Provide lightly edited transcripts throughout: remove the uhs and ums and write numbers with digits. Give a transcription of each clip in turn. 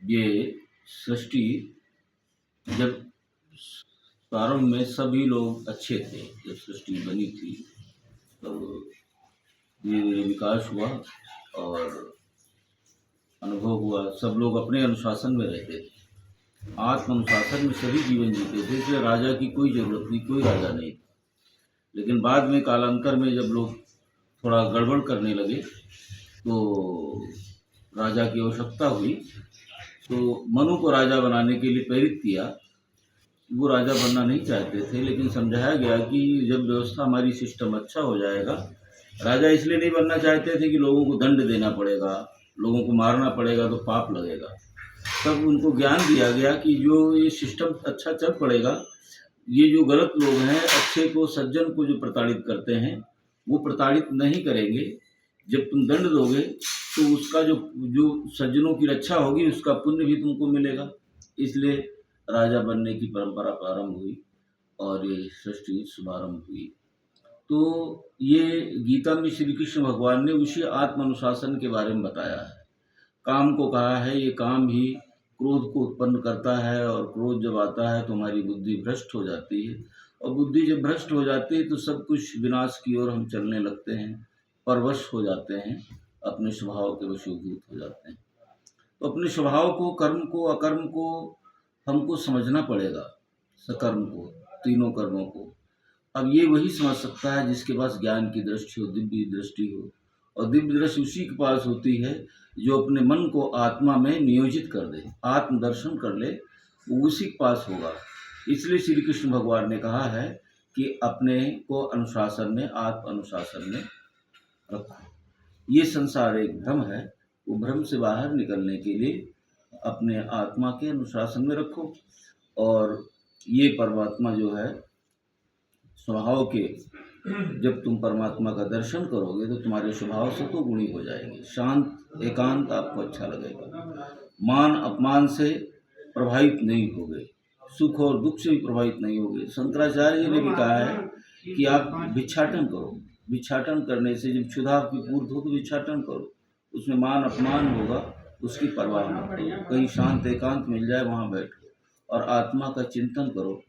ये सृष्टि जब प्रारंभ में सभी लोग अच्छे थे, जब सृष्टि बनी थी तो धीरे विकास हुआ और अनुभव हुआ। सब लोग अपने अनुशासन में रहते थे, आत्म अनुशासन में सभी जीवन जीते थे, इसलिए राजा की कोई जरूरत नहीं, कोई राजा नहीं। लेकिन बाद में कालांतर में जब लोग थोड़ा गड़बड़ करने लगे तो राजा की आवश्यकता हुई, तो मनु को राजा बनाने के लिए प्रेरित किया। वो राजा बनना नहीं चाहते थे, लेकिन समझाया गया कि जब व्यवस्था हमारी सिस्टम अच्छा हो जाएगा, राजा इसलिए नहीं बनना चाहते थे कि लोगों को दंड देना पड़ेगा, लोगों को मारना पड़ेगा तो पाप लगेगा। तब उनको ज्ञान दिया गया कि जो ये सिस्टम अच्छा चल पड़ेगा, ये जो गलत लोग हैं, अच्छे को सज्जन को जो प्रताड़ित करते हैं, वो प्रताड़ित नहीं करेंगे। जब तुम दंड दोगे तो उसका जो सज्जनों की रक्षा होगी, उसका पुण्य भी तुमको मिलेगा। इसलिए राजा बनने की परंपरा प्रारंभ हुई और ये सृष्टि शुभारंभ हुई। तो ये गीता में श्री कृष्ण भगवान ने उसी आत्म अनुशासन के बारे में बताया है। काम को कहा है, ये काम ही क्रोध को उत्पन्न करता है और क्रोध जब आता है तो हमारी बुद्धि भ्रष्ट हो जाती है, और बुद्धि जब भ्रष्ट हो जाती है तो सब कुछ विनाश की ओर हम चलने लगते हैं, परवश हो जाते हैं, अपने स्वभाव के वशीभूत हो जाते हैं। तो अपने स्वभाव को, कर्म को, अकर्म को हमको समझना पड़ेगा, सकर्म को, तीनों कर्मों को। अब ये वही समझ सकता है जिसके पास ज्ञान की दृष्टि हो, दिव्य दृष्टि हो, और दिव्य दृष्टि उसी के पास होती है जो अपने मन को आत्मा में नियोजित कर दे, आत्म दर्शन कर ले, वो उसी के पास होगा। इसलिए श्री कृष्ण भगवान ने कहा है कि अपने को अनुशासन में, आत्म अनुशासन में रखो। ये संसार एक भ्रम है, वो भ्रम से बाहर निकलने के लिए अपने आत्मा के अनुशासन में रखो। और ये परमात्मा जो है स्वभाव के, जब तुम परमात्मा का दर्शन करोगे तो तुम्हारे स्वभाव से तो गुणी हो जाएंगे, शांत एकांत आपको अच्छा लगेगा, मान अपमान से प्रभावित नहीं होगे, सुख और दुख से भी प्रभावित नहीं होगे। शंकराचार्य ने भी कहा है कि आप भिक्षाटन करो, भिक्षाटन करने से जब क्षुधा की पूर्ति हो तो भिक्षाटन करो, उसमें मान अपमान होगा, उसकी परवाह मत करो, कहीं शांत एकांत मिल जाए वहाँ बैठो और आत्मा का चिंतन करो।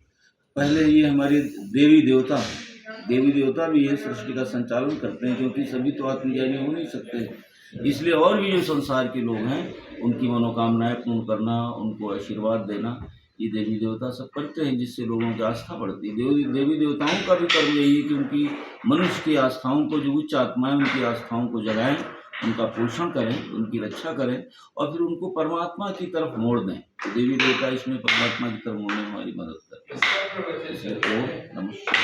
पहले ये हमारे देवी देवता हैं, देवी देवता भी ये सृष्टि का संचालन करते हैं, क्योंकि सभी तो आत्मज्ञानी हो नहीं सकते। इसलिए और भी जो संसार के लोग हैं, उनकी मनोकामनाएं पूर्ण करना, उनको आशीर्वाद देना, ये देवी देवता सब करते हैं, जिससे लोगों की आस्था बढ़ती है। देवी देवताओं का भी कर्म यही है कि उनकी मनुष्य की आस्थाओं को, जो उच्च आत्माएं, उनकी आस्थाओं को जगाएं, उनका पोषण करें, उनकी रक्षा करें और फिर उनको परमात्मा की तरफ मोड़ दें। देवी देवता इसमें परमात्मा की तरफ मोड़ने में हमारी मदद करते हैं। इसलिए तो नमस्कार।